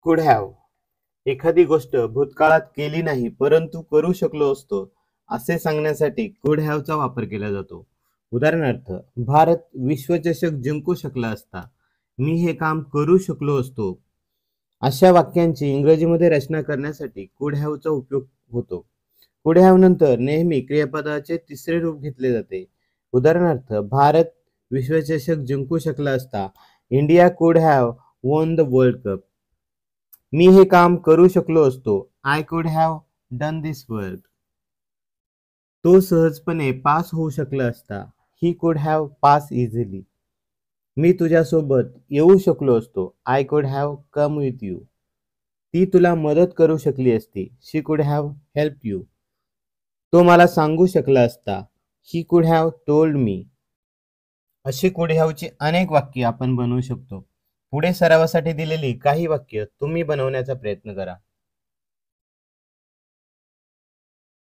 कुड हॅव एखादी गोष्ट भूतकाळात केली नाही परंतु करू शकलो असतो असे सांगण्यासाठी कुड हॅवचा वापर केला जातो. उदाहरणार्थ, भारत विश्वचषक जिंकू शकला असता. मी हे काम करू शकलो असतो. अशा वाक्यांची इंग्रजीमध्ये रचना करण्यासाठी कुड हॅवचा उपयोग होतो. कुड हॅव नंतर नेहमी क्रियापदाचे तिसरे रूप घेतले जाते. उदाहरणार्थ, भारत विश्वचषक जिंकू शकला असता. India could have won the world cup. मी हे काम करू शकलो असतो. I could have done this work. तो सहजपणे पास होऊ शकला असता. He could have pass easily. मी तुझ्यासोबत येऊ शकलो असतो. I could have come with you. ती तुला मदत करू शकली असती. शी कुड हॅव हेल्प यू. तो मला सांगू शकला असता. He could have told me. अशी कुड हॅवची अनेक वाक्ये आपण बनवू शकतो. पुढे सरावासाठी दिलेली काही वाक्य तुम्ही बनवण्याचा प्रयत्न करा.